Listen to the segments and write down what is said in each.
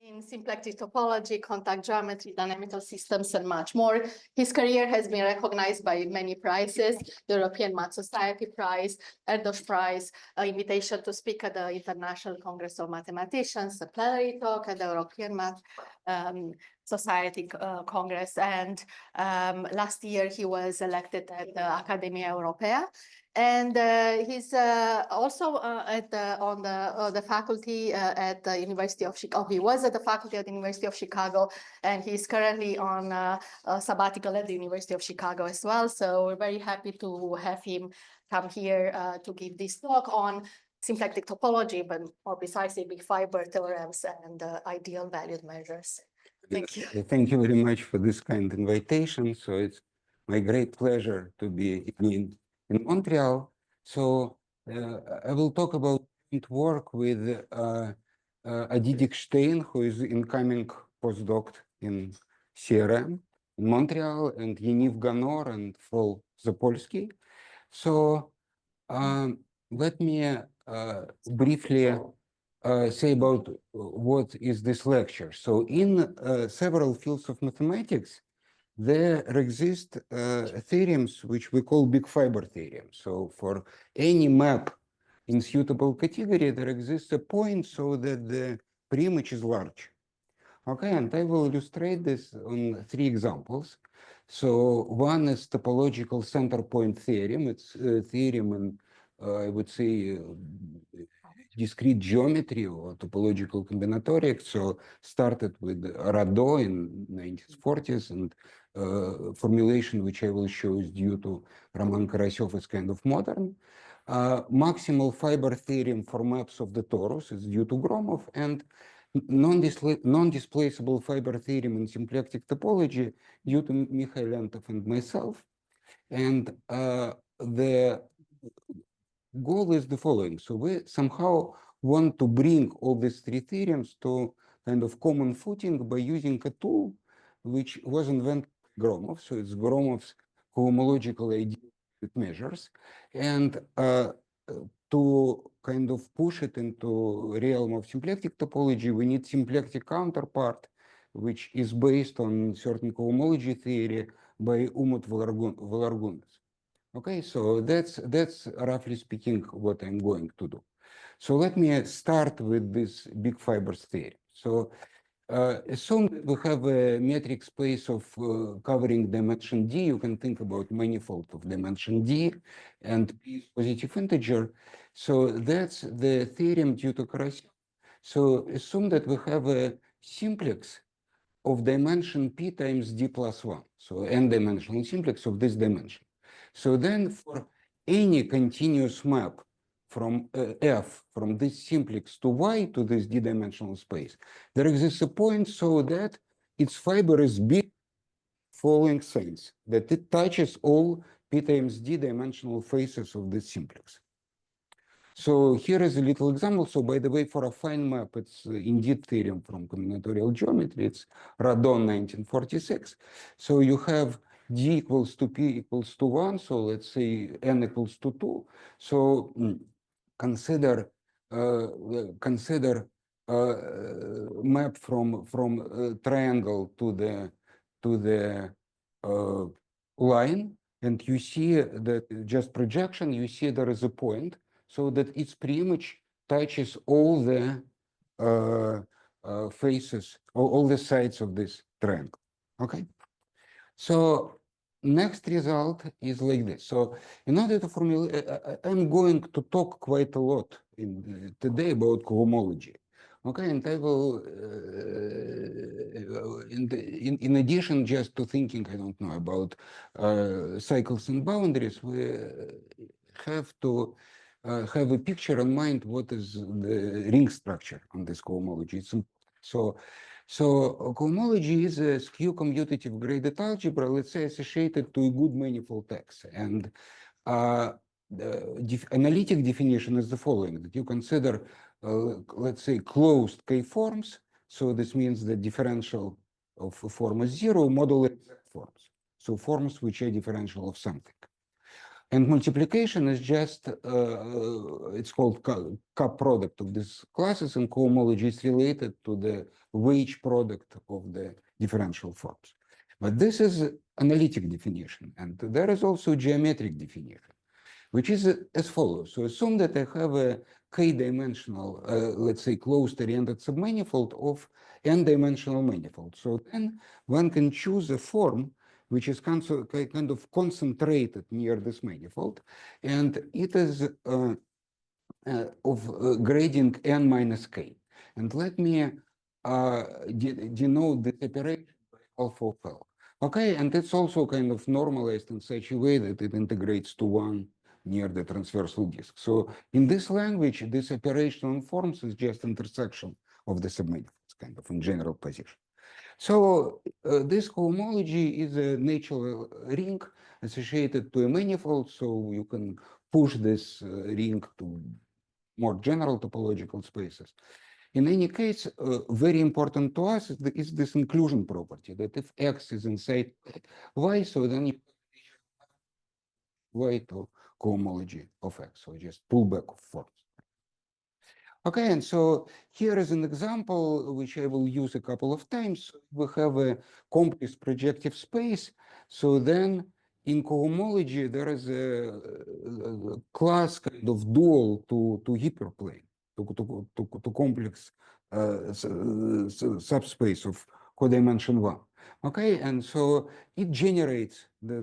in symplectic topology, contact geometry, dynamical systems, and much more. His career has been recognized by many prizes: the European Math Society Prize, Erdos Prize, invitation to speak at the International Congress of Mathematicians, a plenary talk at the European Math Society Congress, and last year he was elected at the Academia Europea. And he's also on the faculty at the University of Chicago. He was at the faculty at the University of Chicago, and he's currently on a sabbatical at the University of Chicago as well. So we're very happy to have him come here to give this talk on symplectic topology, but more precisely big fiber theorems and ideal valued measures. Thank you. Thank you very much for this kind invitation. So it's my great pleasure to be in Montreal. So I will talk about work with Adi Dickstein, who is incoming postdoc in CRM in Montreal, and Yaniv Ganor and Frol Zapolsky. So let me briefly say about what is this lecture. So in several fields of mathematics, there exist theorems which we call big fiber theorems. So for any map in suitable category, there exists a point so that the preimage is large. Okay, and I will illustrate this on 3 examples. So one is topological Centerpoint Theorem. It's a theorem in, I would say, discrete geometry or topological combinatorics. So started with Rado in 1940s, and formulation which I will show is due to Roman Karashev is kind of modern. Maximal Fiber Theorem for maps of the torus is due to Gromov, and Non-displaceable Fiber Theorem in symplectic topology due to Mikhail Lentov and myself. And the goal is the following. So we somehow want to bring all these 3 theorems to kind of common footing by using a tool which was invented by Gromov. So it's Gromov's cohomological ideal measures. And to kind of push it into realm of symplectic topology, we need symplectic counterpart, which is based on certain cohomology theory by Umut Valargunas. Okay, so that's roughly speaking what I'm going to do. So let me start with this big fibers theory. So assume that we have a metric space of covering dimension D. You can think about manifold of dimension D and P is positive integer. So that's the theorem due to Karashev. So assume that we have a simplex of dimension P times D plus 1. So n-dimensional simplex of this dimension. So then for any continuous map from F, from this simplex to Y to this D-dimensional space, there exists a point so that its fiber is big following sense, that it touches all P times D-dimensional faces of this simplex. So here is a little example. So by the way, for a fine map, it's indeed theorem from combinatorial geometry. It's Radon 1946. So you have D equals to P equals to 1. So let's say N equals to 2. So consider map from triangle to the line, and you see that just projection. You see there is a point, so that its preimage touches all the faces, all the sides of this triangle. Okay. So next result is like this. So in order to formulate, I'm going to talk quite a lot today about cohomology. Okay, and I will, in addition just to thinking, I don't know, about cycles and boundaries, we have to have a picture in mind what is the ring structure on this cohomology. So cohomology is a skew commutative graded algebra, let's say, associated to a good manifold X. And the analytic definition is the following, that you consider, let's say, closed K-forms. So this means the differential of a form is 0, modulo exact forms. So forms which are differential of something. And multiplication is just, it's called cup product of these classes, and cohomology is related to the wage product of the differential forms. But this is analytic definition, and there is also geometric definition, which is as follows. So assume that I have a k-dimensional, let's say, closed-oriented submanifold of n-dimensional manifold. So then one can choose a form which is kind of concentrated near this manifold, and it is of grading n minus k. And let me denote this operation by alpha of L. Okay, and it's also kind of normalized in such a way that it integrates to 1 near the transversal disk. So in this language, this operation on forms is just intersection of the submanifolds, kind of in general position. So this cohomology is a natural ring associated to a manifold, so you can push this ring to more general topological spaces. In any case, very important to us is this inclusion property, that if X is inside Y, so then you Y to cohomology of X, so just pullback of forms. Okay, and so here is an example which I will use a couple of times. We have a complex projective space. So then in cohomology, there is a class kind of dual to hyperplane, to complex subspace of codimension 1. Okay, and so it generates the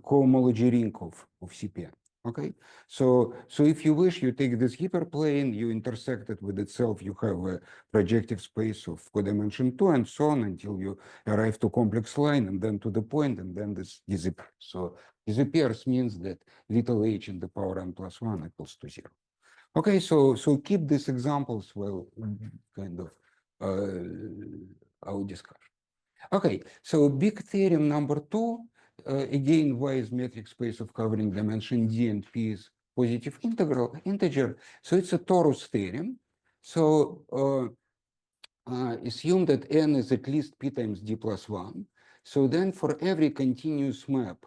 cohomology ring of CPN. Okay, so if you wish, you take this hyperplane, you intersect it with itself, you have a projective space of codimension 2 and so on until you arrive to complex line and then to the point, and then this disappears. So disappears means that little h in the power n plus 1 equals to 0. Okay, so keep these examples well kind of our discussion. Okay, so big theorem number 2. Again, Y is metric space of covering dimension D and P is positive integer. So it's a torus theorem. So assume that N is at least P times D plus 1. So then for every continuous map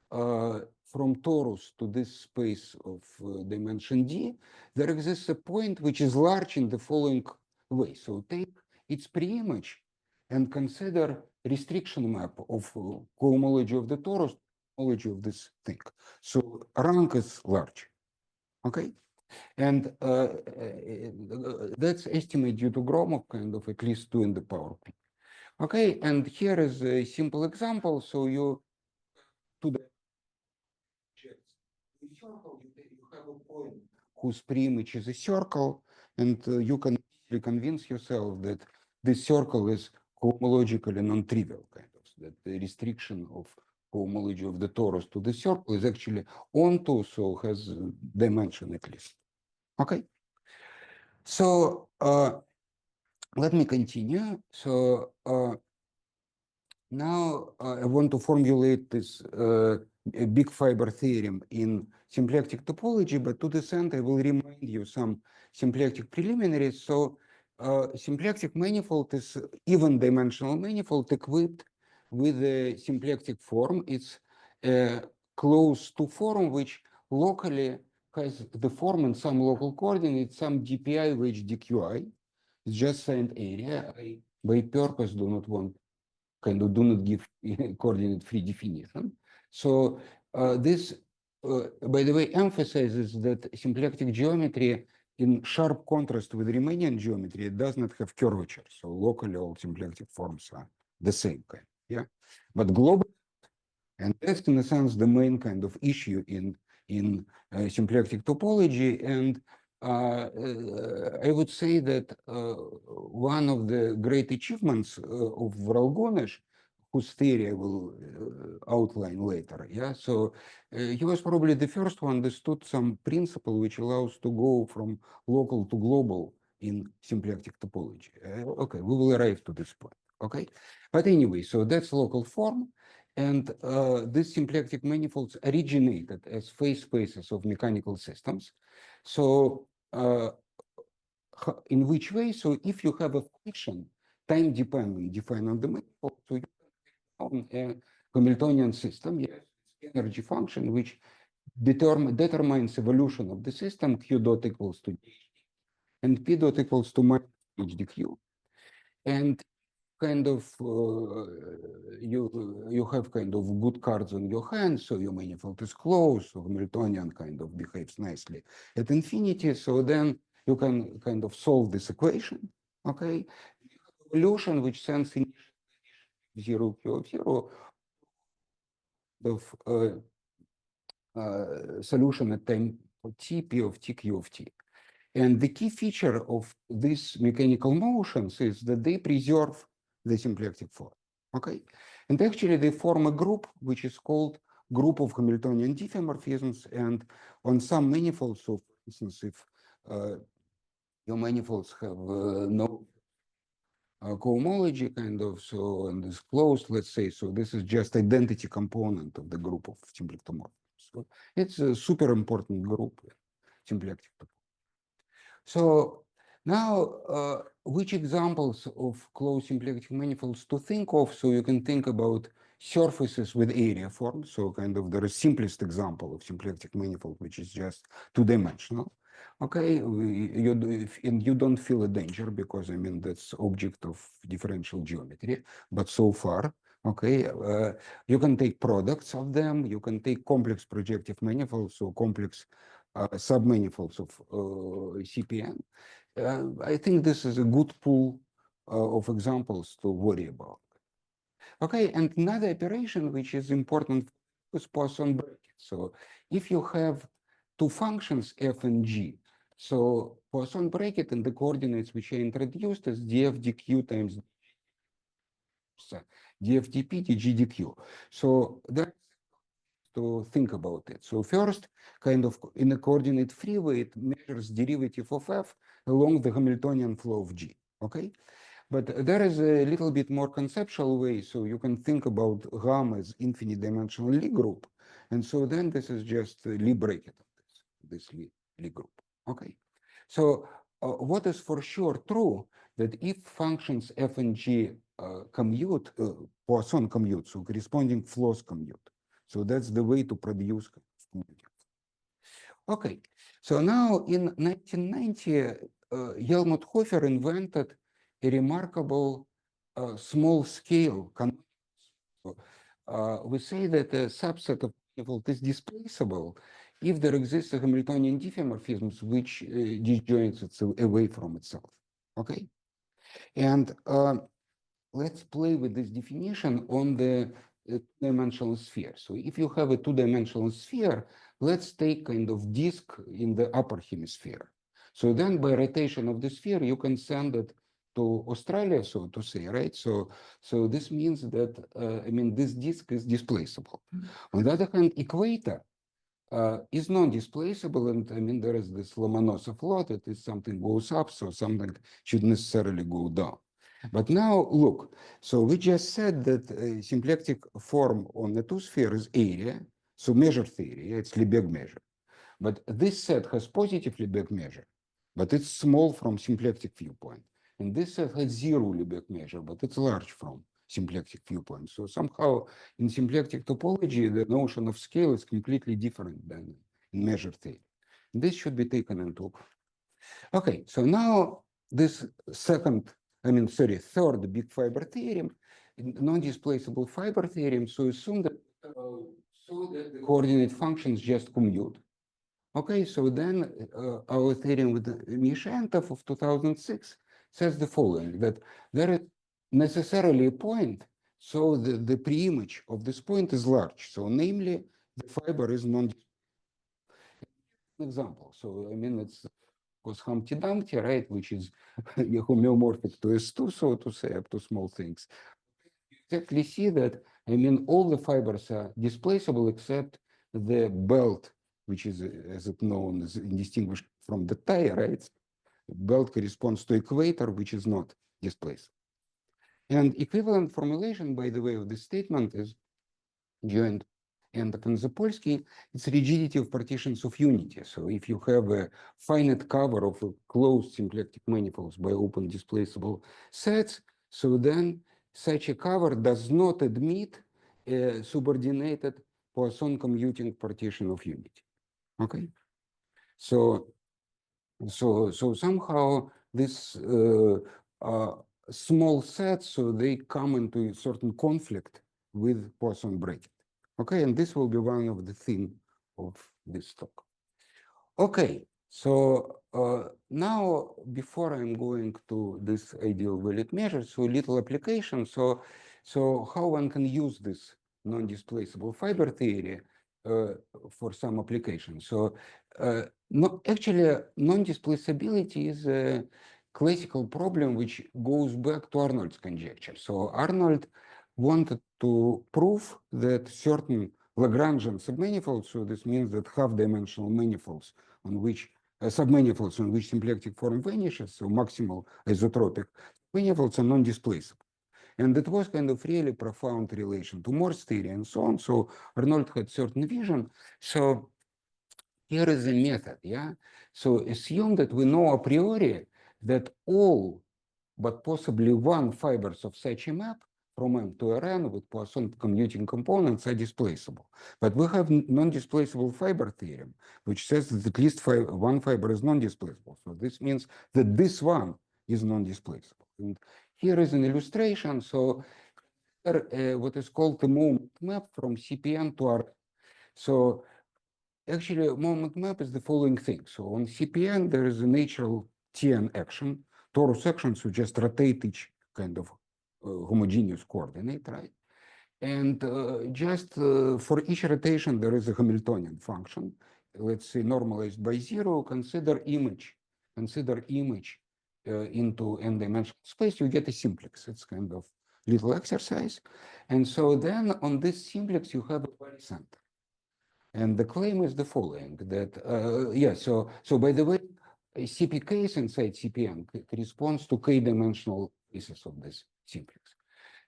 from torus to this space of dimension D, there exists a point which is large in the following way. So take its preimage and consider restriction map of cohomology of the torus, cohomology of this thing. So rank is large, okay? And that's estimate due to Gromov, kind of at least 2 in the power p. Okay, and here is a simple example. So you to the circle, you have a point whose preimage is a circle, and you can convince yourself that this circle is cohomologically non-trivial, kind of, that the restriction of cohomology of the torus to the circle is actually onto, so has dimension at least. Okay. So let me continue. So now I want to formulate this big fiber theorem in symplectic topology, but to this end, I will remind you some symplectic preliminaries. So symplectic manifold is even dimensional manifold equipped with a symplectic form. It's a closed to form which locally has the form in some local coordinate, some dpi which dqi. It's just signed area. I by purpose do not want kind of do not give coordinate free definition. So this, by the way, emphasizes that symplectic geometry in sharp contrast with Riemannian geometry, it does not have curvature. So locally all symplectic forms are the same kind, yeah? But global, and that's in a sense the main kind of issue in symplectic topology. And I would say that one of the great achievements of Vralgonesh, whose theory I will outline later, yeah. So he was probably the first who understood some principle which allows to go from local to global in symplectic topology. Okay, we will arrive to this point. Okay, but anyway, so that's local form. And these symplectic manifolds originated as phase spaces of mechanical systems. So in which way? So if you have a function time dependent defined on the manifold, so you have a Hamiltonian system, yes, energy function, which determines evolution of the system q dot equals to d, and p dot equals to minus h dq. And kind of you have kind of good cards on your hands, so your manifold is closed, so Hamiltonian kind of behaves nicely at infinity. So then you can kind of solve this equation, okay? Evolution which sends in 0 q of 0 of solution at time t p of t q of t. And the key feature of these mechanical motions is that they preserve the symplectic form, okay? And actually they form a group which is called group of Hamiltonian diffeomorphisms, and on some manifolds, so for instance, if your manifolds have no cohomology kind of, so, and is closed, let's say, so this is just identity component of the group of symplectomorphisms. So it's a super important group, symplectic topology. So now, which examples of closed symplectic manifolds to think of? So you can think about surfaces with area form. So kind of the simplest example of symplectic manifold, which is just two-dimensional. Okay, and you don't feel a danger because I mean that's object of differential geometry. But so far, okay, you can take products of them. You can take complex projective manifolds, so complex submanifolds of CPN. I think this is a good pool of examples to worry about. Okay, and another operation which is important is Poisson bracket. So if you have two functions f and g, so Poisson bracket and the coordinates which are introduced is df dq times df dp dg dq. So that's to think about it. So first, kind of in a coordinate free way, it measures derivative of f along the Hamiltonian flow of g, okay? But there is a little bit more conceptual way, so you can think about GAM as infinite dimensional Lie group. And so then this is just a Lie bracket of this Lie group, okay? So what is for sure true, that if functions f and g commute, Poisson commute, so corresponding flows commute. So that's the way to produce commuting. Okay, so now in 1990, Helmut Hofer invented a remarkable small scale. We say that a subset of manifold is displaceable if there exists a Hamiltonian diffeomorphism which disjoins itself away from itself. Okay, and let's play with this definition on the two-dimensional sphere. So if you have a two-dimensional sphere, let's take kind of disk in the upper hemisphere. So then by rotation of the sphere, you can send it to Australia, so to say, right? So this means that, I mean, this disk is displaceable. On the other hand, equator is non-displaceable, and I mean, there is this Lomonosov law that if something goes up, so something should necessarily go down. But now look, so we just said that a symplectic form on the two-sphere is area, so measure theory, it's Lebesgue measure. But this set has positive Lebesgue measure, but it's small from symplectic viewpoint. And this set has zero Lebesgue measure, but it's large from symplectic viewpoint. So somehow in symplectic topology, the notion of scale is completely different than in measure theory. This should be taken into account. Okay, so now this third big fiber theorem, non-displaceable fiber theorem. So assume that the coordinate functions just commute. Okay, so then our theorem with Mishentov of 2006 says the following, that there is necessarily a point, so the preimage of this point is large. So namely, the fiber is non-displaceable. Example, so I mean, it's was Humpty Dumpty, right, which is homeomorphic to S2, so to say, up to small things. You exactly see that, I mean, all the fibers are displaceable except the belt, which is, as it known, is distinguished from the tie, right? Belt corresponds to equator, which is not displaced. And equivalent formulation, by the way, of this statement is joined and Frol Zapolsky, it's rigidity of partitions of unity. So if you have a finite cover of a closed symplectic manifolds by open displaceable sets, so then such a cover does not admit a subordinated Poisson commuting partition of unity. Okay, so somehow this small sets, so they come into a certain conflict with Poisson bracket. Okay, and this will be one of the theme of this talk. Okay, so now before I'm going to this ideal valid measure, so little application. So how one can use this non-displaceable fiber theory for some application. So no, actually, non-displaceability is a classical problem which goes back to Arnold's conjecture. So Arnold wanted to prove that certain Lagrangian submanifolds, so this means that half-dimensional manifolds on which submanifolds on which symplectic form vanishes, so maximal isotropic manifolds are non-displaceable. And it was kind of really profound relation to Morse theory and so on. So Arnold had certain vision. So here is the method, yeah? So assume that we know a priori that all but possibly one fibers of such a map from M to Rn with Poisson commuting components are displaceable. But we have non-displaceable fiber theorem, which says that at least one fiber is non-displaceable. So this means that this one is non-displaceable. And here is an illustration. So what is called the moment map from CPN to Rn. So actually, a moment map is the following thing. So on CPN, there is a natural Tn action, torus action, so just rotate each kind of homogeneous coordinate, right? And just for each rotation, there is a Hamiltonian function, let's say normalized by 0, consider image into n-dimensional space, you get a simplex. It's kind of little exercise. And so then on this simplex, you have a barycenter. And the claim is the following, that, so by the way, a CP case inside CPN corresponds to k-dimensional pieces of this simplex.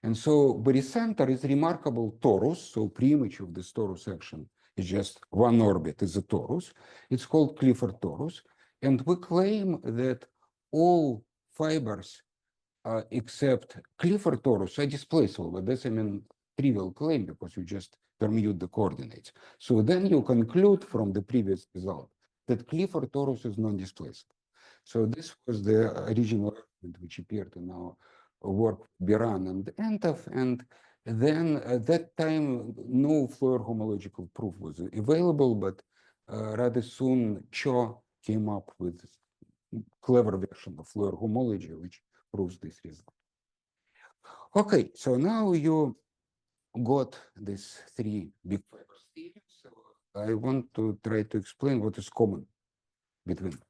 And so barycenter is remarkable torus, so preimage of this torus action is just one orbit is a torus. It's called Clifford torus. And we claim that all fibers except Clifford torus are displaceable, but that's, I mean, trivial claim because you just permute the coordinates. So then you conclude from the previous result that Clifford torus is non-displaceable. So this was the original argument which appeared in our work Biran and Entov, and then at that time no Floer homological proof was available, but rather soon Cho came up with clever version of Floer homology which proves this result. Okay, so now you got these three big fibers theorems. So I want to try to explain what is common between them.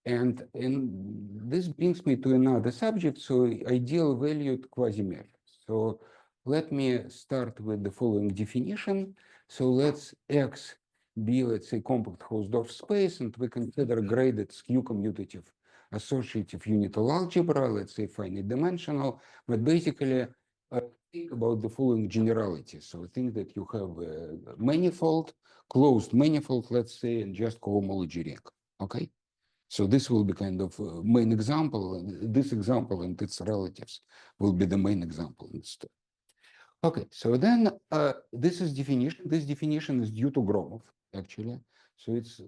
And this brings me to another subject, so ideal valued quasi-measures. So let me start with the following definition. So let's X be, let's say, compact Hausdorff space, and we consider graded skew commutative associative unital algebra, let's say finite dimensional, but basically think about the following generalities. So think that you have a manifold, closed manifold, let's say, and just cohomology ring, okay? So this will be kind of main example, and this example and its relatives will be the main example instead. Okay, so then this is definition. This definition is due to Gromov, actually. So it's,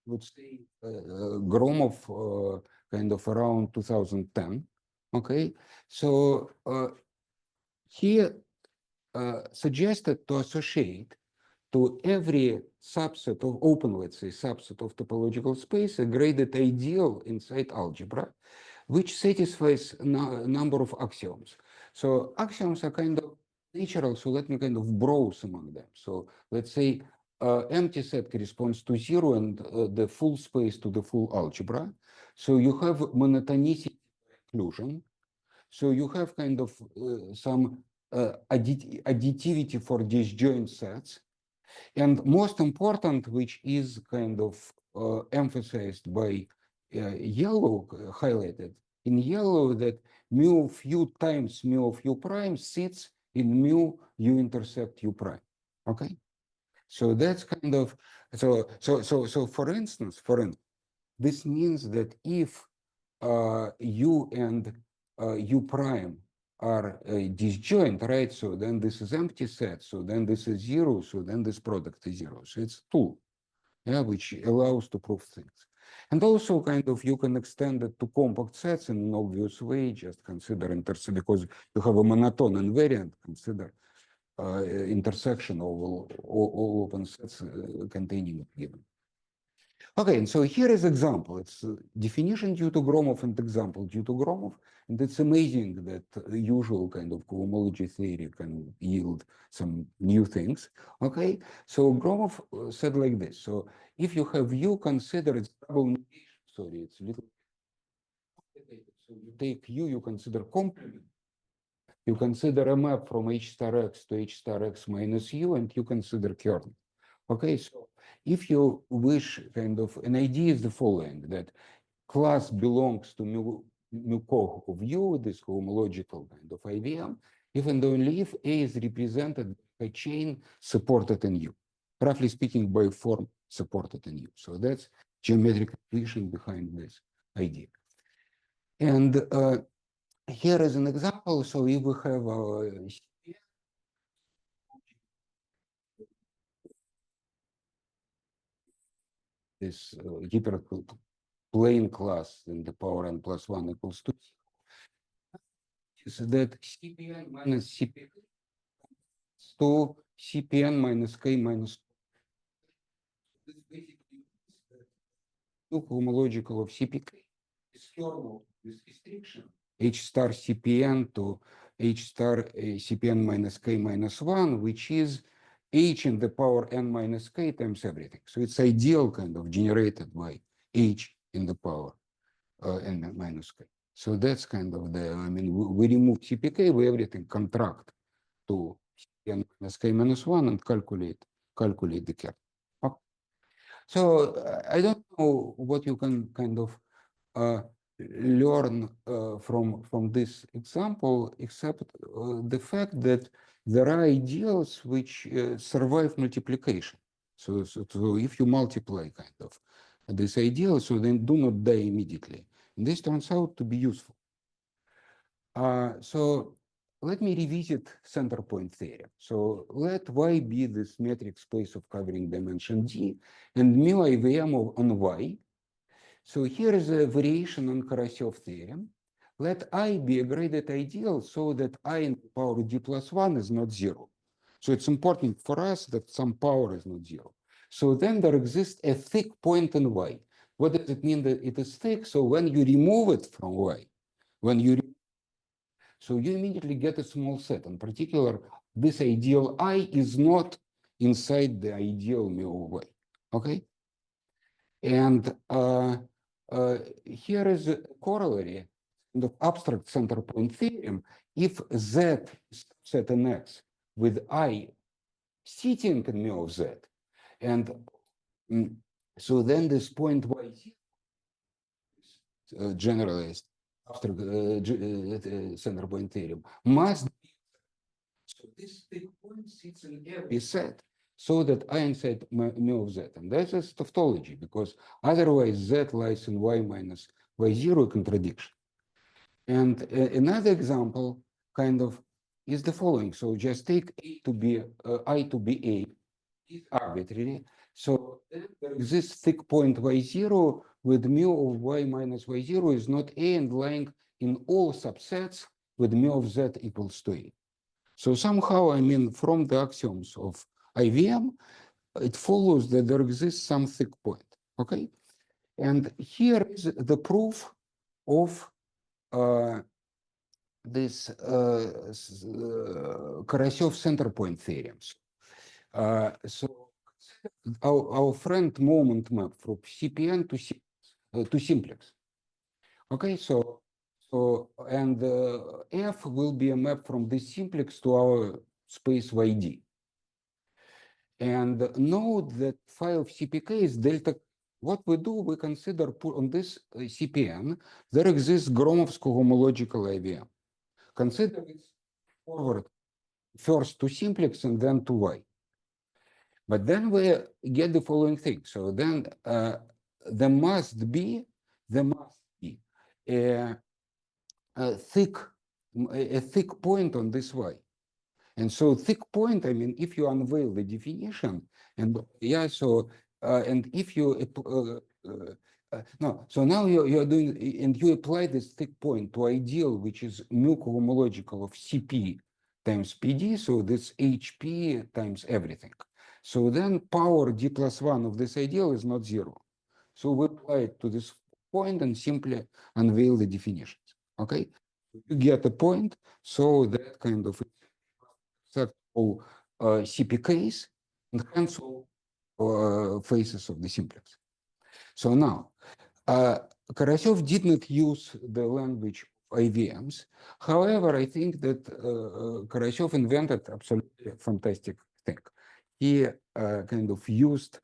let's say, Gromov kind of around 2010. Okay, so he suggested to associate to every subset of open, let's say, subset of topological space, a graded ideal inside algebra, which satisfies a number of axioms. So axioms are kind of natural, so let me kind of browse among them. So let's say empty set corresponds to 0 and the full space to the full algebra. So you have monotonicity inclusion. So you have kind of some additivity for disjoint sets. And most important, which is kind of emphasized by yellow, highlighted in yellow, that mu of u times mu of u prime sits in mu u intercept u prime. Okay, so that's kind of so for instance, this means that if u and u prime are disjoint, right? So then this is empty set. So then this is 0. So then this product is 0. So it's 2, yeah, which allows to prove things. And also kind of you can extend it to compact sets in an obvious way. Just consider because you have a monotone invariant, consider intersection of all open sets containing a given. Okay, and so here is example. It's definition due to Gromov and example due to Gromov. And it's amazing that usual kind of cohomology theory can yield some new things. Okay, so Gromov said like this. So if you have U, consider its double negation. Sorry, it's a little complicated. So you take U, you consider complement. You consider a map from H star X to H star X minus U, and you consider kernel. Okay, so if you wish kind of, an idea is the following, that class belongs to mu coh of U, this homological kind of IVM, if and only if A is represented by a chain supported in U, roughly speaking by form supported in U. So that's geometric intuition behind this idea. And here is an example. So if we have this hyperplane class in the power n plus 1 equals 2, so that CPN minus CPK to CPN minus K minus 2. This basically means that homological of CPK is kernel with restriction H star CPN to H star CPN minus K minus 1, which is H in the power n minus K times everything. So it's ideal kind of generated by H in the power n minus K. So that's kind of the, I mean, we remove CPK, we everything contract to CPN minus K minus 1 and calculate the kernel. Okay. So I don't know what you can kind of learn from this example, except the fact that there are ideals which survive multiplication. So if you multiply kind of this ideal, so then do not die immediately. And this turns out to be useful. So let me revisit Centerpoint Theorem. So let Y be this metric space of covering dimension D and mu IVM on Y. So here is a variation on Karashev theorem. Let I be a graded ideal so that I in the power D plus 1 is not 0. So it's important for us that some power is not 0. So then there exists a thick point in Y. What does it mean that it is thick? So when you remove it from Y, so you immediately get a small set. In particular, this ideal I is not inside the ideal mu of Y. Okay? And here is a corollary of abstract Centerpoint theorem. If Z is set in X with I sitting in mu of Z, and so then this point Y generalized abstract Centerpoint theorem must be. So this big point sits in every set so that I inside mu of Z. And that is tautology, because otherwise Z lies in Y minus Y0 contradiction. And another example kind of is the following. So just take A to be I to be A is arbitrary. So there exists thick point Y0 with mu of Y minus Y0 is not A and lying in all subsets with mu of Z equals to A. So somehow, I mean, from the axioms of IVM, it follows that there exists some thick point, okay? And here is the proof of this Karashev Centerpoint theorems. So our friend moment map from CPN to simplex. Okay, so and F will be a map from this simplex to our space YD. And note that phi of CPK is delta. What we do, we consider on this CPN, there exists Gromov's cohomological IVM. Consider it forward first to simplex and then to Y. But then we get the following thing. So then there must be a thick a thick point on this Y. And so thick point, I mean, if you unveil the definition, and yeah, so, and if you, no, so now you're doing, and you apply this thick point to ideal, which is mu cohomological of CP times PD, so this HP times everything. So then power D plus 1 of this ideal is not 0. So we apply it to this point and simply unveil the definitions, okay? You get a point, so that kind of set all CPKs and hence all faces of the simplex. So now, Karashev did not use the language of IVMs. However, I think that Karashev invented absolutely fantastic thing. He kind of used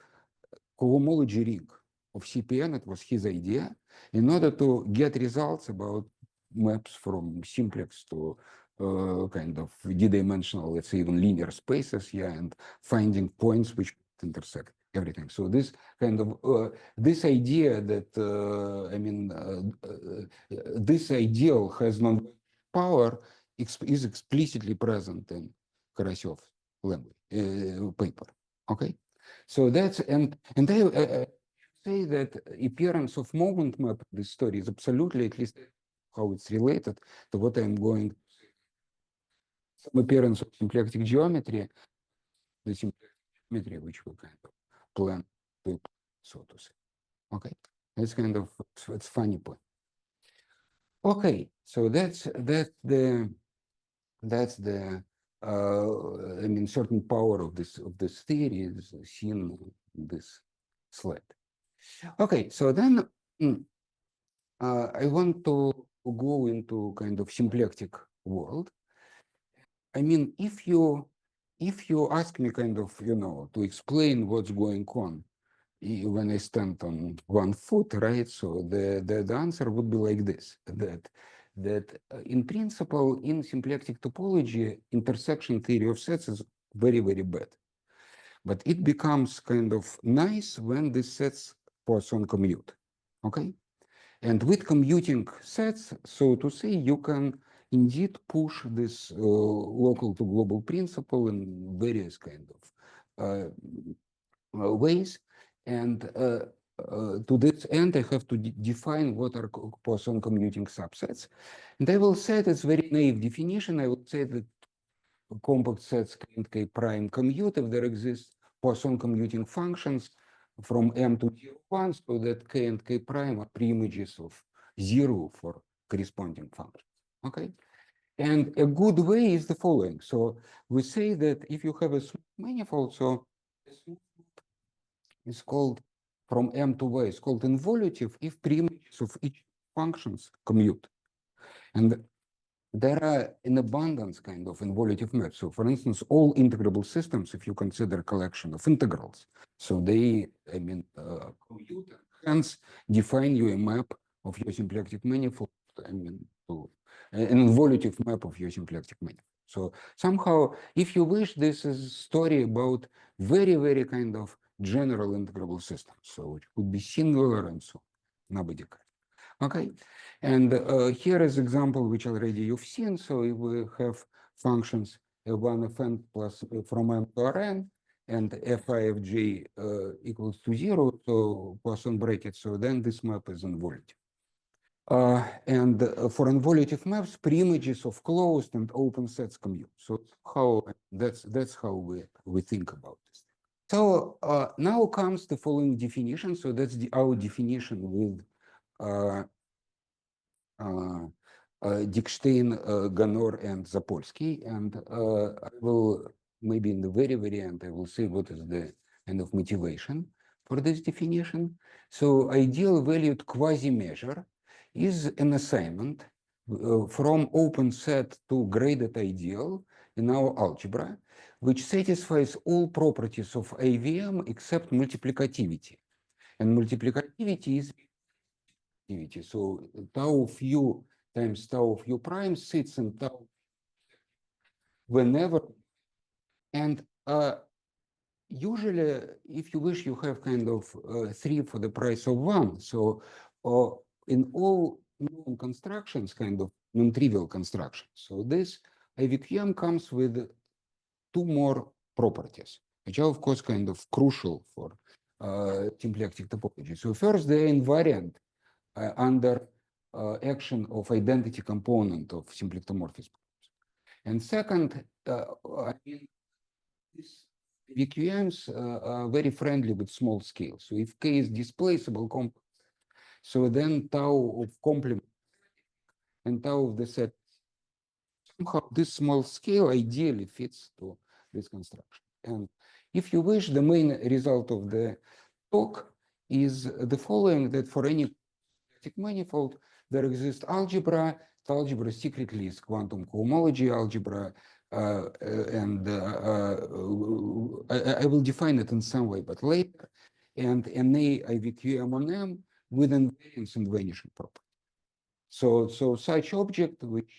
cohomology ring of CPN, it was his idea, in order to get results about maps from simplex to kind of d-dimensional, let's say even linear spaces, yeah, and finding points which intersect everything. So this kind of, this idea that, I mean, this ideal has non-power is explicitly present in Karashev's language, paper, okay? So that's, and I say that appearance of moment map in this story is absolutely, at least how it's related to what I'm going to say. Some appearance of symplectic geometry, the symplectic geometry which we kind of plan to, so to say. Okay, that's kind of, it's funny point. Okay, so that's the I mean, certain power of this theory is seen in this slide. Okay, so then I want to go into kind of symplectic world. I mean, if you ask me kind of, you know, to explain what's going on when I stand on one foot, right? So the answer would be like this: that in principle, in symplectic topology, intersection theory of sets is very, very bad. But it becomes kind of nice when these sets Poisson commute, okay? And with commuting sets, so to say, you can indeed push this local to global principle in various kind of ways. And to this end, I have to define what are Poisson commuting subsets. And I will say it's very naive definition. I will say that compact sets K and K prime commute if there exist Poisson commuting functions from M to 1, so that K and K prime are pre-images of 0 for corresponding functions. Okay, and a good way is the following. So we say that if you have a smooth manifold, so it's called from M to Y, it's called involutive if pre-images of each functions commute. And there are an abundance kind of involutive maps. So for instance, all integrable systems, if you consider a collection of integrals, so they, I mean, commute, hence define you a map of your symplectic manifold, I mean, to an involutive map of your symplectic manifold. So somehow, if you wish, this is a story about very, very kind of general integrable systems. So it could be singular and so nobody can. Okay, and here is example which already you've seen. So if we have functions f1 fn plus from m to rn and fi of j equals to 0, so Poisson bracket, so then this map is involutive. And for involutive maps, pre-images of closed and open sets commute. So how that's how we think about this. So now comes the following definition. So that's our definition with Dickstein, Ganor, and Zapolsky, and I will maybe in the very, very end I will say what is the kind of motivation for this definition. So ideal valued quasi-measure is an assignment from open set to graded ideal in our algebra, which satisfies all properties of AVM except multiplicativity. And multiplicativity is activity. So tau of u times tau of u prime sits in tau whenever. And usually, if you wish, you have kind of 3 for the price of 1. So in all known constructions, kind of non-trivial construction. So this IVQM comes with two more properties, which are of course kind of crucial for symplectic topology. So first, they're invariant under action of identity component of symplectomorphism. And second, I mean, these VQMs are very friendly with small scale. So if K is displaceable complex, so then tau of complement and tau of the set, somehow this small scale ideally fits to this construction. And if you wish, the main result of the talk is the following, that for any manifold, there exists algebra. The algebra secretly is quantum cohomology algebra, and I will define it in some way, but later. And NA IVQM on M with invariance and vanishing property. So such object which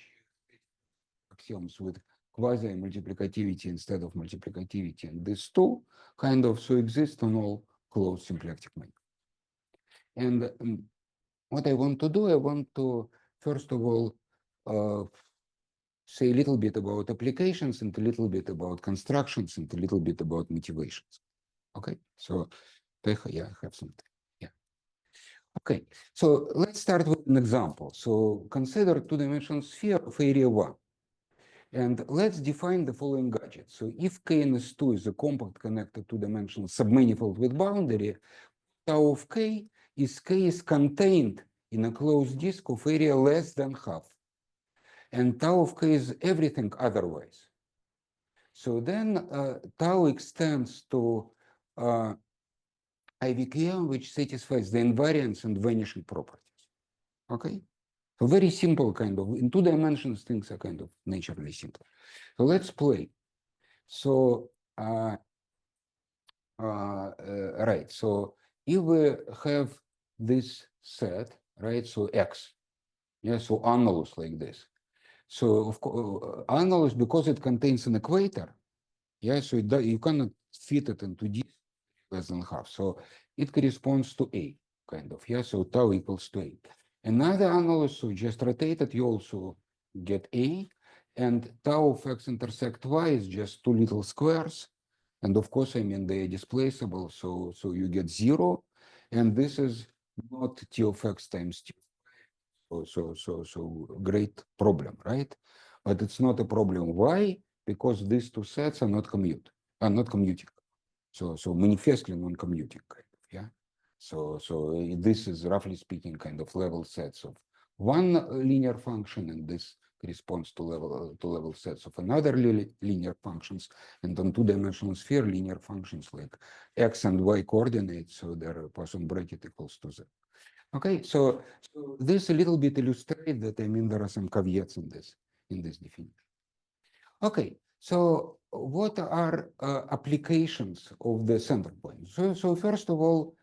axioms with quasi-multiplicativity instead of multiplicativity, and these two kind of exist on all closed symplectic manifolds. And what I want to do, I want to, first of all, say a little bit about applications and a little bit about constructions and a little bit about motivations. Okay, so yeah, I have something. Yeah. Okay, so let's start with an example. So consider two-dimensional sphere of area 1. And let's define the following gadget. So if KNS2 is a compact connected two-dimensional submanifold with boundary, tau of K is contained in a closed disk of area less than half. And tau of K is everything otherwise. So then tau extends to IVQM, which satisfies the invariance and vanishing properties. Okay? So very simple kind of, in 2 dimensions, things are kind of naturally simple. So let's play. So, right, so if we have this set, right, so X, yeah, so annulus like this. So of course, annulus, because it contains an equator, yeah, so you cannot fit it into D less than half. So it corresponds to A, kind of, yeah, so tau equals to A. Another annulus, so just rotate it, you also get A, and tau of X intersect Y is just two little squares. And of course, I mean, they are displaceable, so you get 0. And this is not T of X times T. So great problem, right? But it's not a problem. Why? Because these two sets are not commuting. So manifestly non-commuting, kind of, yeah. So this is roughly speaking kind of level sets of one linear function, and this corresponds to level sets of another linear functions, and on 2-dimensional sphere linear functions like X and Y coordinates, so their Poisson bracket equals to Z. Okay, so this a little bit illustrates that, I mean, there are some caveats in this definition. Okay, so what are applications of the center point? So first of all,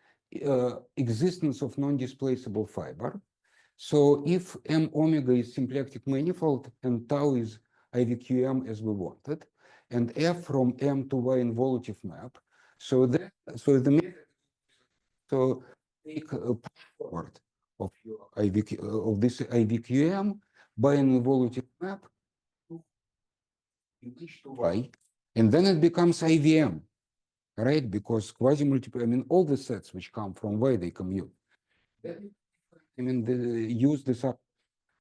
existence of non-displaceable fiber. So if M omega is symplectic manifold and tau is IVQM as we wanted, and F from M to Y involutive map, so the method, so take a push forward of your of this IVQM by an involutive map to H to Y, and then it becomes IVM, right? Because quasi-multiple, I mean, all the sets which come from Y, they commute. Then, I mean, they use this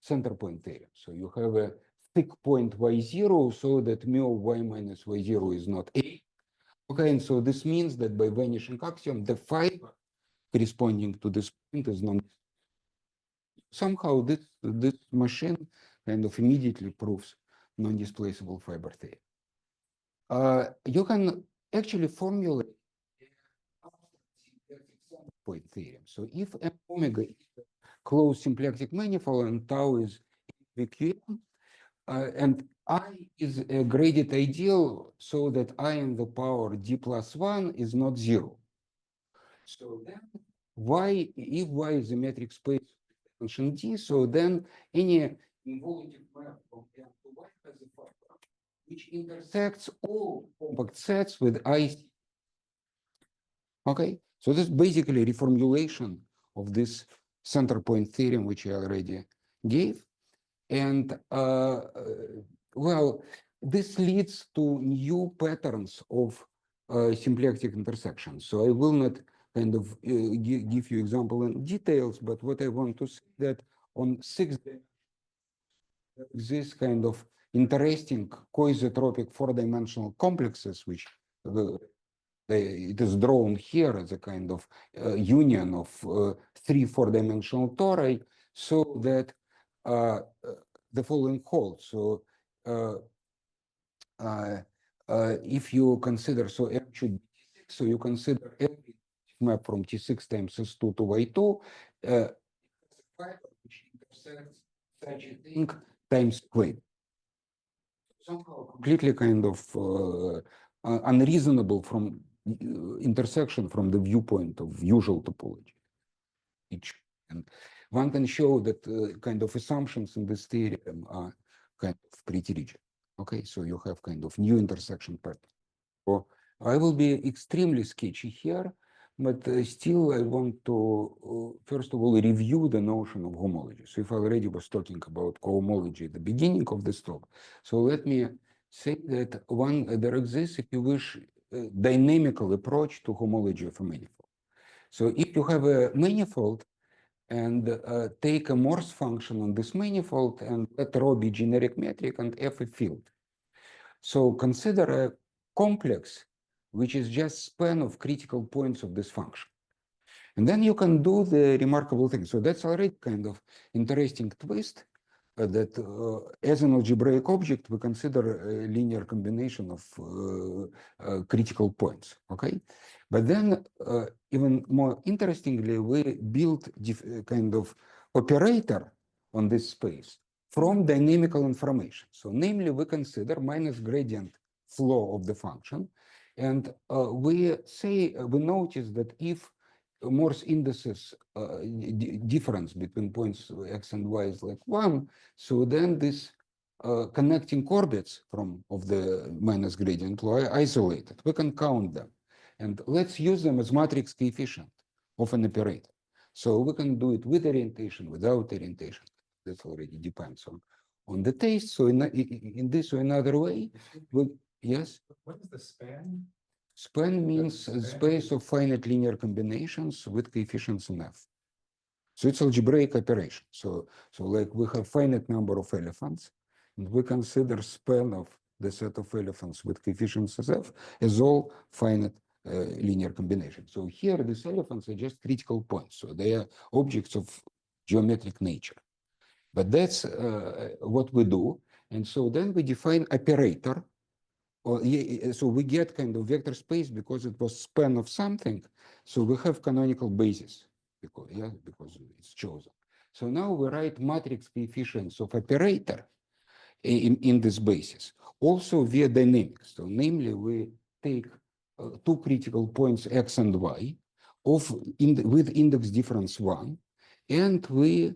Centerpoint Theorem. So you have a thick point Y0 so that mu of Y minus Y0 is not A. Okay, and so this means that by vanishing axiom, the fiber corresponding to this point is non. Somehow this machine kind of immediately proves non-displaceable fiber theorem. You can actually formulate point theorem. So if M omega is a closed symplectic manifold and tau is VQM, and I is a graded ideal so that I in the power D plus 1 is not 0. So then Y, if Y is a metric space function D, so then any involutive map from M to Y has a fiber which intersects all compact sets with IC. Okay, so this is basically a reformulation of this Centerpoint theorem, which I already gave. And well, this leads to new patterns of symplectic intersections. So I will not kind of give you example in details, but what I want to say that on 6 this kind of interesting coisotropic four-dimensional complexes, which it is drawn here as a kind of union of 3 four-dimensional tori, so that the following holds. So if you consider, so M should be T6, so you consider every map from T6 times S2 to Y2, which intersects such a thing times squared. Somehow completely kind of unreasonable from intersection from the viewpoint of usual topology. And one can show that kind of assumptions in this theorem are kind of pretty rigid. Okay, so you have kind of new intersection pattern. So I will be extremely sketchy here, but still I want to, first of all, review the notion of homology. So if I already was talking about cohomology at the beginning of this talk, so let me say that there exists, if you wish, a dynamical approach to homology of a manifold. So if you have a manifold and take a Morse function on this manifold and let rho be generic metric and F a field. So consider a complex which is just span of critical points of this function. And then you can do the remarkable thing. So that's already kind of interesting twist that as an algebraic object, we consider a linear combination of critical points, okay? But then even more interestingly, we build kind of operator on this space from dynamical information. So namely, we consider minus gradient flow of the function. And we notice that if Morse indices difference between points x and y is like 1, so then this connecting orbits of the minus gradient law are isolated. We can count them. And let's use them as matrix coefficient of an operator. So we can do it with orientation, without orientation. That already depends on the taste. So in this or another way, yes? What is the span? Span means a space of finite linear combinations with coefficients in F. So it's algebraic operation. So like we have finite number of elephants, and we consider span of the set of elephants with coefficients as F as all finite linear combinations. So here these elephants are just critical points. So they are objects of geometric nature. But that's what we do. And so then we define operator. So we get kind of vector space because it was span of something. So we have canonical basis because it's chosen. So now we write matrix coefficients of operator in this basis, also via dynamics. So namely, we take two critical points x and y with index difference 1, and we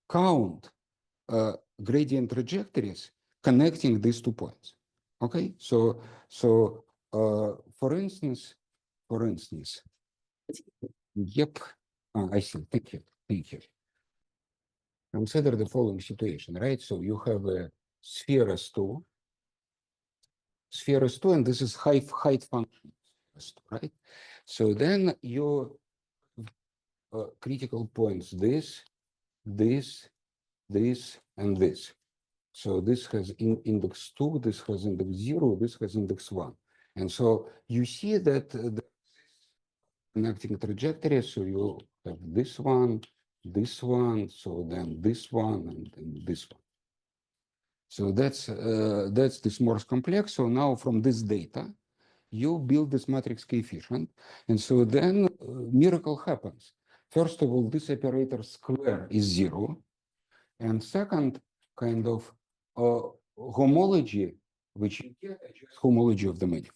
count gradient trajectories connecting these 2 points. Okay, so for instance, yep, I see. Thank you. Consider the following situation, right? So you have a sphere S2, and this is height function, right? So then your critical points this, and this. So this has index 2, this has index 0, this has index 1. And so you see that the connecting trajectory, so you have this one, so then this one, and then this one. So that's this Morse complex. So now from this data, you build this matrix coefficient. And so then miracle happens. First of all, this operator square is 0. And second, kind of homology, which you get just homology of the manifold.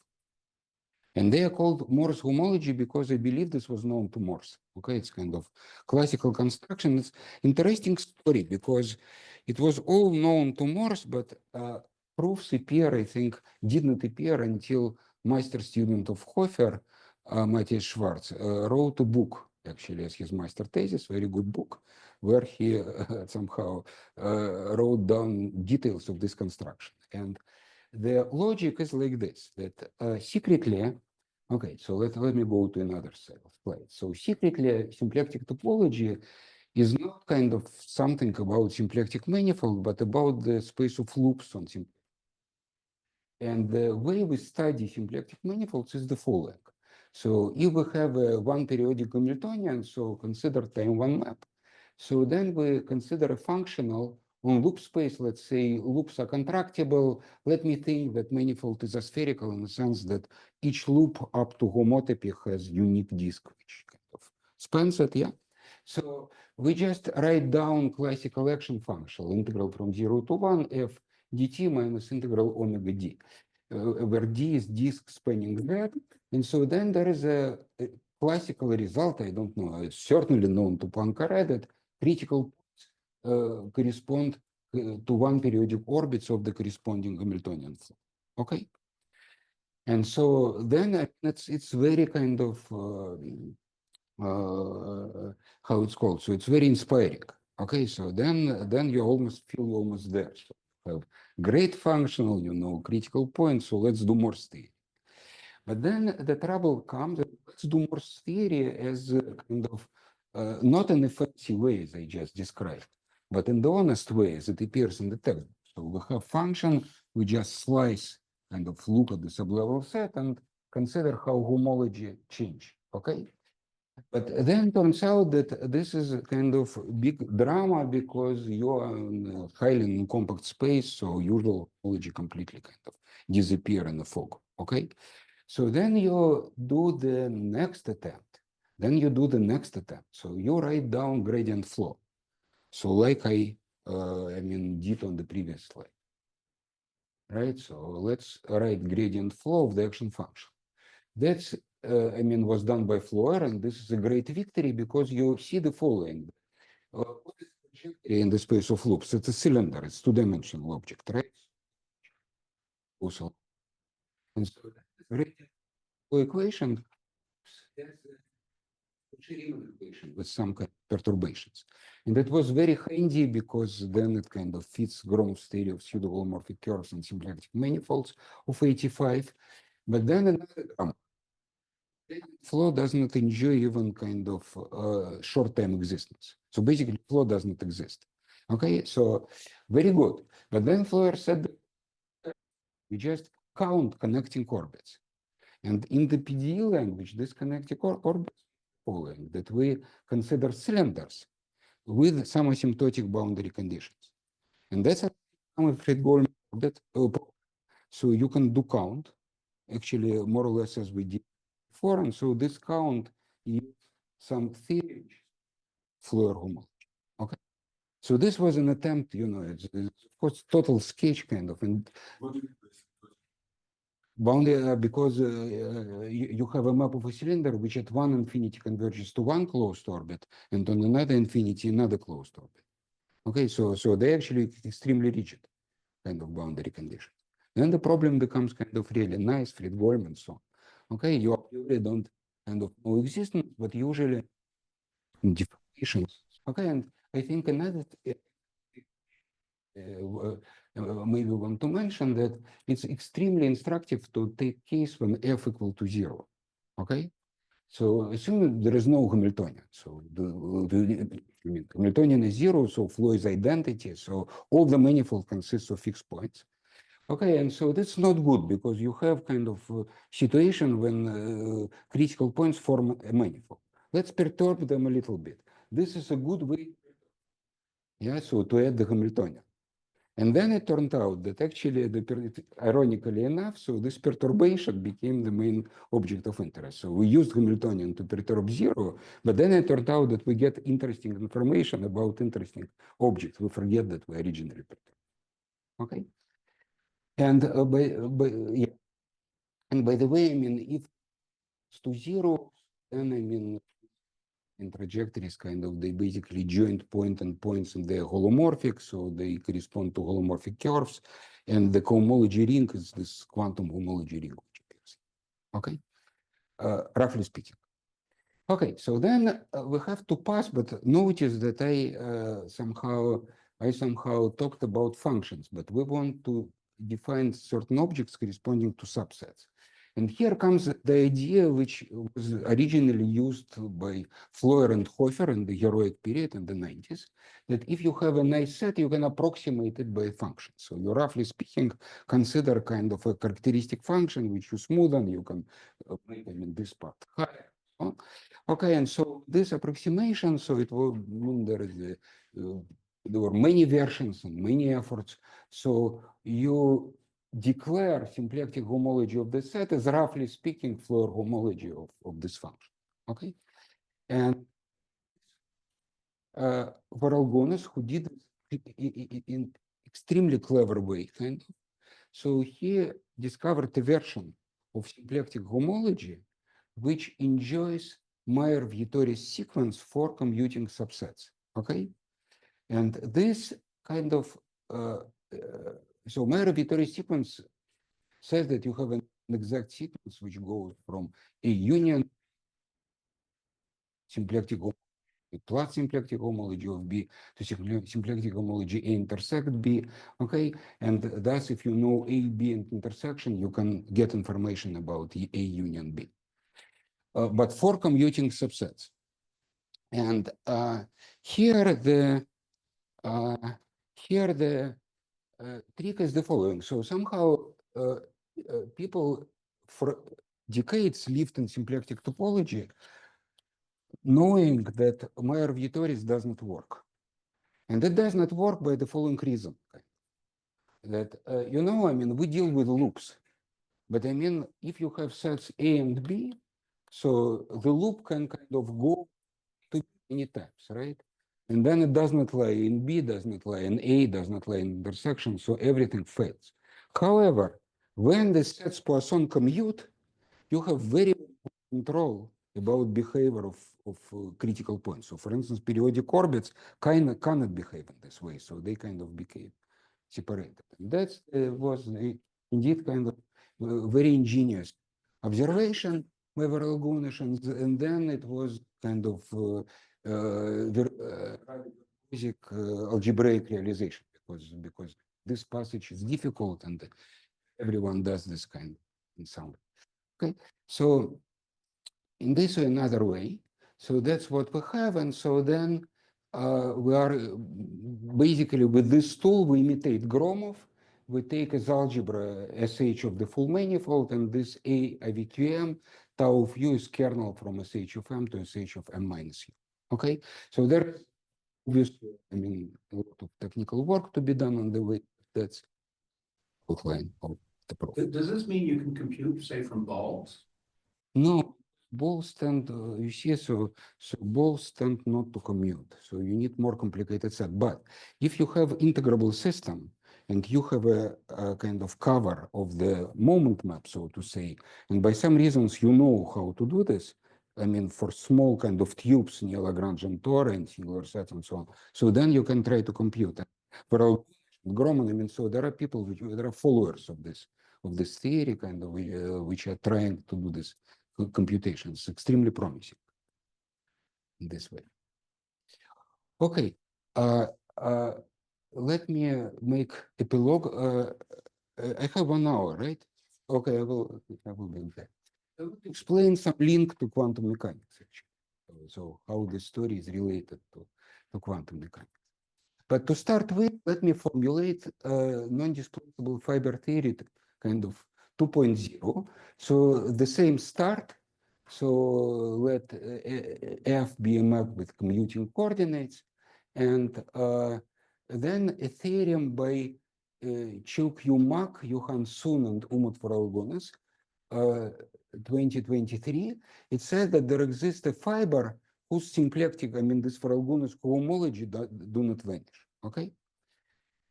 And they are called Morse homology because I believe this was known to Morse. Okay, it's kind of classical construction. It's interesting story because it was all known to Morse, but proofs appear, I think, didn't appear until master student of Hofer, Matthias Schwarz, wrote a book actually as his master thesis, very good book, where he somehow wrote down details of this construction. And the logic is like this, that secretly, okay, so let me go to another slide. So secretly, symplectic topology is not kind of something about symplectic manifold, but about the space of loops on symplectic. And the way we study symplectic manifolds is the following. So if we have one periodic Hamiltonian, so consider time one map. So then we consider a functional on loop space. Let's say loops are contractible. Let me think that manifold is aspherical in the sense that each loop up to homotopy has unique disk, which kind of spans it, yeah? So we just write down classical action function, integral from 0 to 1, f dt minus integral omega d, where d is disk spanning Z. And so then there is a classical result, I don't know, it's certainly known to Poincaré, that critical points correspond to one periodic orbits of the corresponding Hamiltonian flow. Okay? And so then it's very kind of how it's called. So it's very inspiring. Okay, so then you almost feel almost there. So you have great functional, you know, critical points. So let's do Morse theory. But then the trouble comes that let's do Morse theory as kind of not in a fancy way as I just described, but in the honest way as it appears in the text. So we have function, we just slice, kind of look at the sublevel set and consider how homology change. Okay. But then turns out that this is a kind of big drama because you are in a highly compact space, so usual homology completely kind of disappear in the fog. Okay. So then you do the next attempt. So you write down gradient flow. So like I did on the previous slide, right? So let's write gradient flow of the action function. That's, was done by Floer, and this is a great victory because you see the following. What is the trajectory in the space of loops? It's a cylinder, it's two-dimensional object, right? Also, and so the gradient flow equation equation with some kind of perturbations. And that was very handy because then it kind of fits Gromov's theory of pseudo-holomorphic curves and symplectic manifolds of 85. But then another drama. Flow does not enjoy even kind of short-term existence. So basically, flow does not exist. Okay, so very good. But then Floer said, we just count connecting orbits. And in the PDE language, this connecting orbits following that we consider cylinders with some asymptotic boundary conditions. And that's a Fried-Goldman orbit. So you can do count, actually more or less as we did before. And so this count is some theory, Floer homology. Okay. So this was an attempt, you know, it's of course total sketch kind of. And boundary because you have a map of a cylinder which at one infinity converges to one closed orbit, and on another infinity another closed orbit. Okay, so they actually extremely rigid kind of boundary conditions. Then the problem becomes kind of really nice, Fried-Goldman and so on. Okay, you really don't kind of know existence, but usually deformations. Okay, and I think another maybe want to mention that it's extremely instructive to take case when f equal to 0. Okay, so assume there is no Hamiltonian. So Hamiltonian is 0, so flow is identity. So all the manifold consists of fixed points. Okay, and so that's not good because you have kind of situation when critical points form a manifold. Let's perturb them a little bit. This is a good way, yeah, so to add the Hamiltonian. And then it turned out that actually, ironically enough, so this perturbation became the main object of interest. So we used Hamiltonian to perturb 0, but then it turned out that we get interesting information about interesting objects. We forget that we originally perturbed. Okay. And by the way, if it's to 0, then in trajectories kind of they basically joint point and points and they're holomorphic, so they correspond to holomorphic curves, and the cohomology ring is this quantum homology ring which appears. Okay, roughly speaking. Okay, so then we have to pass, but notice that I somehow talked about functions, but we want to define certain objects corresponding to subsets. And here comes the idea which was originally used by Floer and Hofer in the heroic period in the 90s, that if you have a nice set, you can approximate it by a function. So you, roughly speaking, consider kind of a characteristic function which you smoothen, you can make this part higher. Okay, and so this approximation, so it will mean there were many versions and many efforts. So you declare symplectic homology of the set as, roughly speaking, Floer homology of this function. Okay, and Varalgonis, who did it in extremely clever way, kind of. So he discovered a version of symplectic homology which enjoys Meyer-Vietoris sequence for commuting subsets. Okay, and this kind of so Meyer-Vietoris sequence says that you have an exact sequence which goes from a union symplectic plus symplectic homology of B to symplectic homology A intersect B, okay? And thus, if you know A, B, and intersection, you can get information about A union B. But for commuting subsets. And here the trick is the following. So somehow people for decades lived in symplectic topology, knowing that Meyer-Vietoris doesn't work. And it does not work by the following reason. That, you know, I mean, we deal with loops. But I mean, if you have sets A and B, so the loop can kind of go to many times, right? And then it does not lie in B, does not lie in A, does not lie in intersection, so everything fails. However, when the sets Poisson commute, you have very control about behavior of critical points. So for instance, periodic orbits cannot behave in this way, so they kind of became separated. That was indeed kind of very ingenious observation by Varalgonis, and then it was kind of basic algebraic realization, because this passage is difficult and everyone does this kind in some way. Okay, so in this or another way, so that's what we have, and so then we are basically with this tool we imitate Gromov. We take as algebra SH of the full manifold, and this A IVQM tau of U is kernel from SH of M to SH of M minus U. Okay, so there is obviously, I mean, a lot of technical work to be done on the way. That's outline of the problem. Does this mean you can compute, say, from balls? No, balls tend, you see, so balls tend not to commute. So you need more complicated set. But if you have integrable system and you have a kind of cover of the moment map, so to say, and by some reasons you know how to do this, I mean, for small kind of tubes near Lagrangian torus and singular sets and so on. So then you can try to compute. For Gromov, I mean, so there are people, there are followers of this theory, kind of, which are trying to do this computations, extremely promising in this way. Okay, let me make epilogue. I have 1 hour, right? Okay, I will be there. I will explain some link to quantum mechanics, actually. So how this story is related to quantum mechanics. But to start with, let me formulate non-displaceable fiber theory, kind of 2.0. So the same start. So let F be a map with commuting coordinates, and then a theorem by Chuk-Yu Mak, Johan Sun, and Umut Varalgonis, 2023. It says that there exists a fiber whose symplectic, I mean, this Varalgonis cohomology do not vanish. Okay,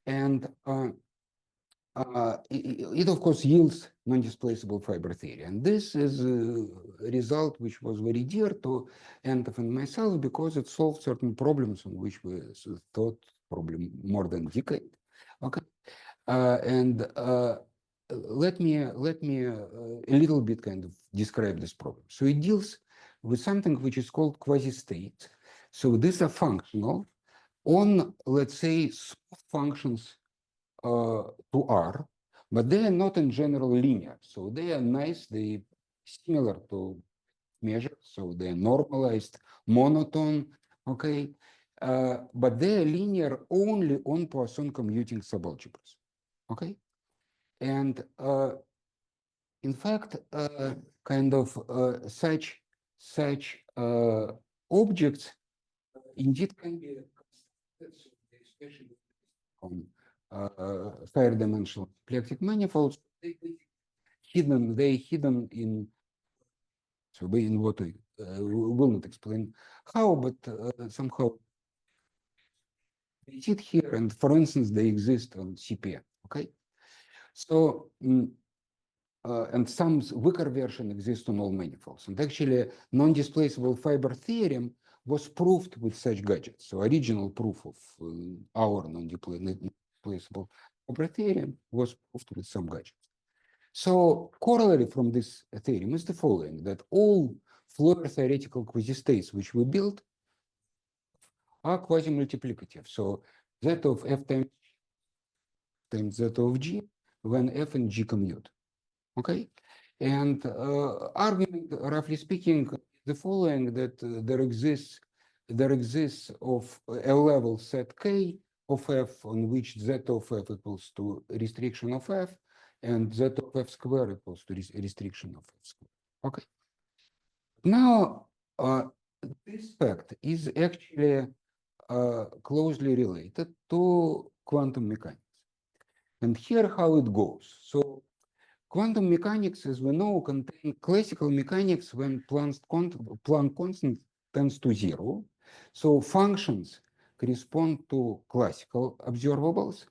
and it of course yields non-displaceable fiber theory, and this is a result which was very dear to Entov and myself because it solved certain problems on which we thought probably more than a decade. Okay, and let me a little bit kind of describe this problem. So it deals with something which is called quasi-states. So these are functional on, let's say, smooth functions to R, but they are not in general linear. So they are nice, they similar to measure, so they are normalized, monotone, okay? But they are linear only on Poisson commuting subalgebras, okay? And in fact, kind of such objects indeed can be especially on higher dimensional symplectic manifolds. They hidden in, so in what I will not explain how, but somehow they sit here, and for instance, they exist on CPN, okay? So and some weaker version exists on all manifolds. And actually, non-displaceable fiber theorem was proved with such gadgets. So original proof of our non-displaceable fiber theorem was proved with some gadgets. So corollary from this theorem is the following, that all Floer theoretical quasi-states which we built are quasi-multiplicative. So z of f times z of g when f and g commute. Okay, and argument, roughly speaking, the following, that there exists of a level set k of f on which z of f equals to restriction of f, and z of f square equals to restriction of f square. Okay. Now, this fact is actually closely related to quantum mechanics, and here how it goes. So quantum mechanics, as we know, contain classical mechanics when Planck constant tends to 0. So functions correspond to classical observables.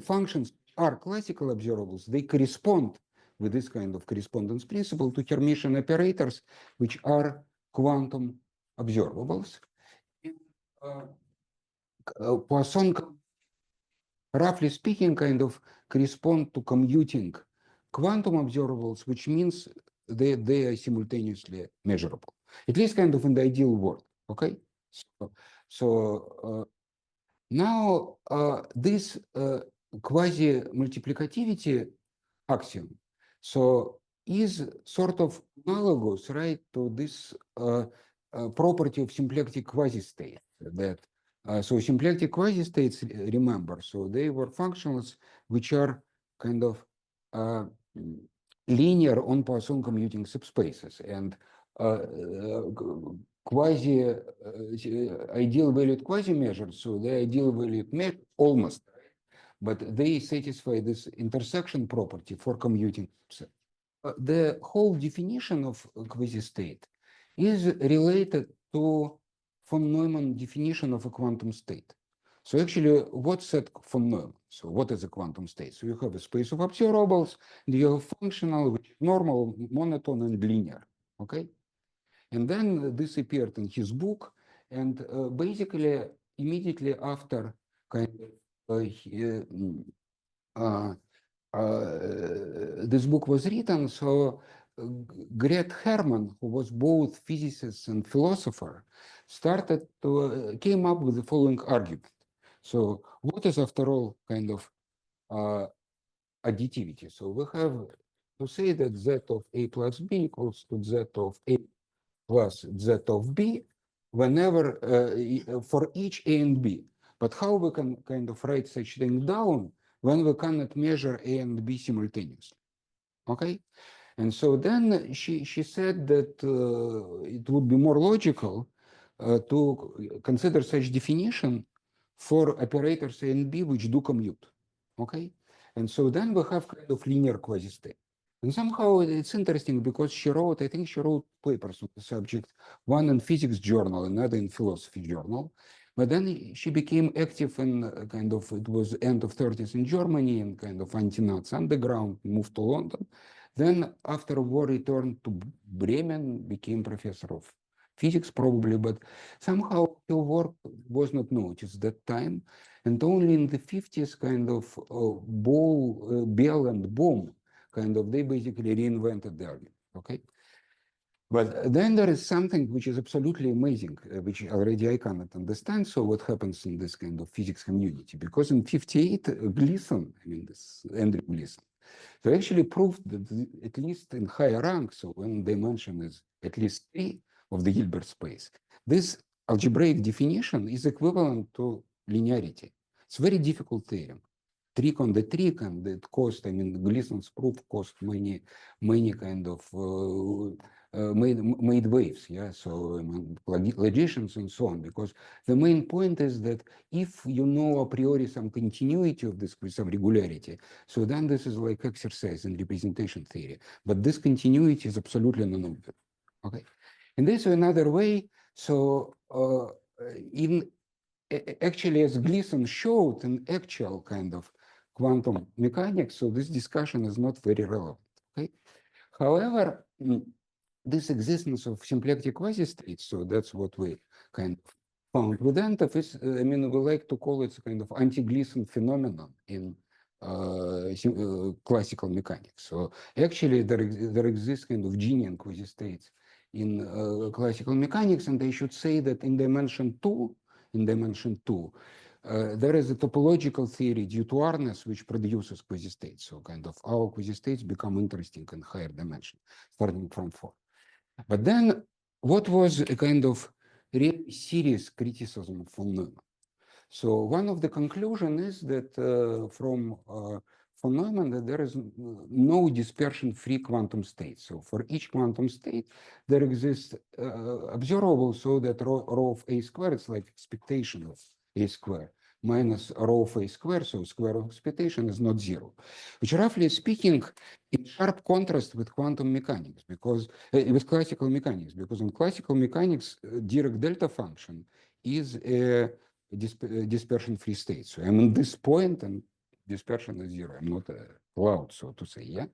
Functions are classical observables. They correspond with this kind of correspondence principle to Hermitian operators, which are quantum observables. Poisson, roughly speaking, kind of correspond to commuting quantum observables, which means they are simultaneously measurable, at least kind of in the ideal world, okay? So now this quasi-multiplicativity axiom, so is sort of analogous, right, to this property of symplectic quasi-state, that so symplectic quasi-states, remember, so they were functionals which are kind of linear on Poisson commuting subspaces, and quasi ideal valued quasi measures, so the ideal valued measure almost, but they satisfy this intersection property for commuting. The whole definition of quasi-state is related to von Neumann definition of a quantum state. So actually, what's that von Neumann? So what is a quantum state? So you have a space of observables, and you have functional, which is normal, monotone, and linear, okay? And then this appeared in his book, and basically immediately after kind of this book was written, so Gret Hermann, who was both physicist and philosopher, came up with the following argument. So what is, after all, kind of additivity? So we have to say that z of a plus b equals to z of a plus z of b whenever for each a and b. But how we can kind of write such thing down when we cannot measure a and b simultaneously? Okay, and so then she said that it would be more logical to consider such definition for operators a and b which do commute. Okay, and so then we have kind of linear quasi-state. And somehow it's interesting because she wrote, I think she wrote papers on the subject, one in physics journal, another in philosophy journal. But then she became active in kind of, it was end of 30s in Germany, and kind of anti-Nazi underground, moved to London. Then after war returned to Bremen, became professor of physics probably, but somehow her work was not noticed that time. And only in the 50s kind of Bell and Bohm, kind of, they basically reinvented the argument. Okay. But then there is something which is absolutely amazing, which already I cannot understand. So what happens in this kind of physics community? Because in 58, Gleason, I mean, this Andrew Gleason, so actually proved that at least in higher rank, so when dimension is at least 3 of the Hilbert space, this algebraic definition is equivalent to linearity. It's a very difficult theorem. Trick on the trick, and it cost, I mean, Gleason's proof cost many kind of made waves, yeah, so I mean, logicians and so on, because the main point is that if you know a priori some continuity of this with some regularity, so then this is like exercise in representation theory, but this continuity is absolutely non-obvious, okay? And this is another way, so actually, as Gleason showed in actual kind of quantum mechanics, so this discussion is not very relevant, okay? However, this existence of symplectic quasi-states, so that's what we kind of found with Antov is, I mean, we like to call it kind of anti-Gleason phenomenon in classical mechanics. So actually, there exists kind of Ginian quasi-states in classical mechanics, and I should say that in dimension two, there is a topological theory due to Arnes which produces quasi-states. So kind of our quasi-states become interesting in higher dimension, starting from 4. But then what was a kind of really serious criticism of von Neumann? So one of the conclusions is that from von Neumann that there is no dispersion-free quantum state. So for each quantum state, there exists observable so that rho of a squared is like expectation of a squared minus rho of a squared, so square of expectation is not 0, which roughly speaking in sharp contrast with quantum mechanics, because with classical mechanics, because in classical mechanics, Dirac delta function is a dispersion-free state. So I'm in this point and dispersion is 0. I'm not allowed, so to say, yeah?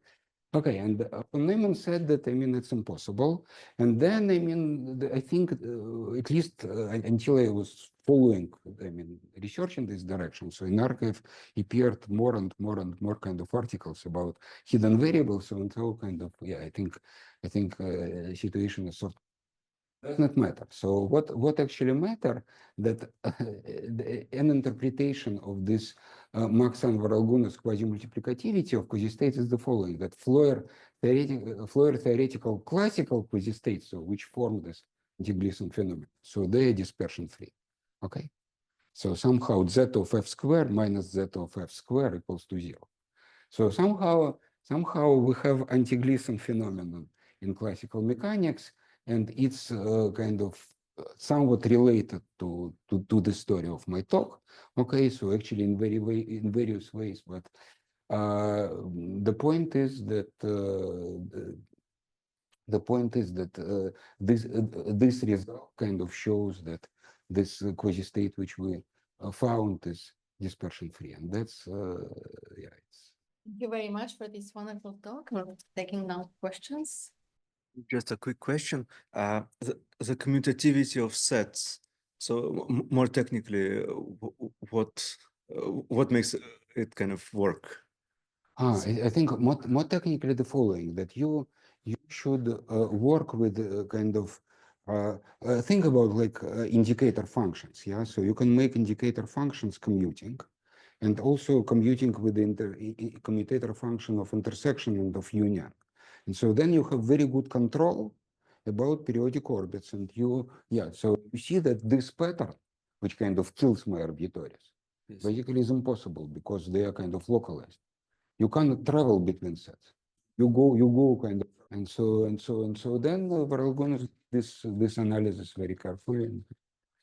Okay, and von Neumann said that, I mean, it's impossible. And then, I mean, I think at least until I was following, I mean, research in this direction. So in arXiv appeared more and more kind of articles about hidden variables. So until kind of, yeah, I think situation is sort of does not matter. So what actually matter that an interpretation of this Max-Anvar-Algunas quasi-multiplicativity of quasi-states is the following: that Floer theoretical classical quasi-states, so which form this anti-Gleason phenomenon, so they are dispersion-free. Okay, so somehow z of f squared minus z of f squared equals to 0. So somehow we have anti-Gleason phenomenon in classical mechanics. And it's kind of somewhat related to the story of my talk. Okay, so actually in various ways, but the point is that this result kind of shows that this quasi-state which we found is dispersion-free, and that's yeah. Thank you very much for this wonderful talk. We're taking now questions. Just a quick question. The commutativity of sets. So more technically, what makes it kind of work? I think more technically the following, that you should work with kind of think about like indicator functions. Yeah, so you can make indicator functions commuting, and also commuting with the commutator function of intersection and of union. And so then you have very good control about periodic orbits. And so you see that this pattern, which kind of kills my arbitories, yes, basically is impossible because they are kind of localized. You cannot travel between sets. You go kind of, and so then we're going to this analysis very carefully.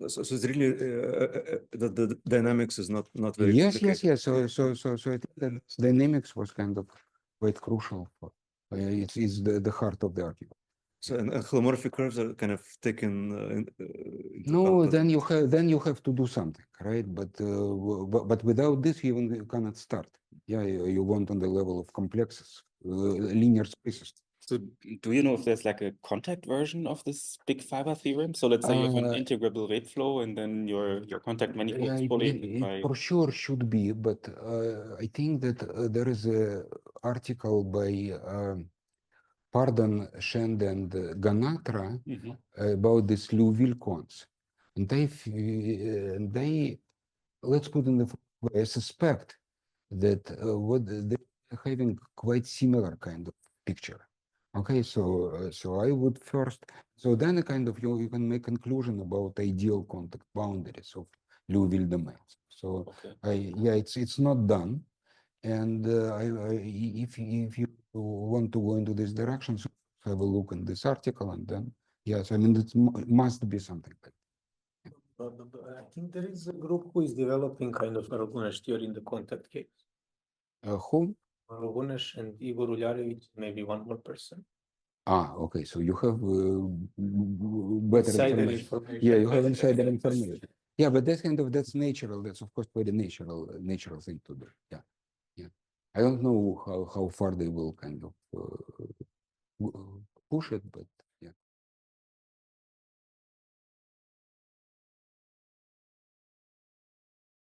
So it's really the dynamics is not very yes. So I think that dynamics was kind of quite crucial for it's the heart of the argument. So and holomorphic curves are kind of taken. No, then you have to do something, right? But without this, you even cannot start. Yeah, you want on the level of complexes, linear spaces. So do you know if there's like a contact version of this big fiber theorem? So let's say you have an integrable rate flow and then your contact manifold is fully by... For sure should be, but I think that there is an article by Pardon, Shend and Ganatra Mhm. about this Liouville cons. And they, let's put in the way, I suspect that what they're having quite similar kind of picture. Okay, so I would first, so then a kind of you can make conclusion about ideal contact boundaries of Liouville domains. So Okay. yeah, it's not done, and if you want to go into this direction, so have a look in this article, and then yes, I mean it must be something like. But I think there is a group who is developing kind of Aragonesh theory in the contact case. Who? Aragonesh and Igor Ulyarovich, maybe one more person. Ah, okay. So you have better Insider information. information. Yeah, you have insider information. Yeah, but that's natural. That's of course very natural thing to do. Yeah, yeah. I don't know how far they will kind of push it, but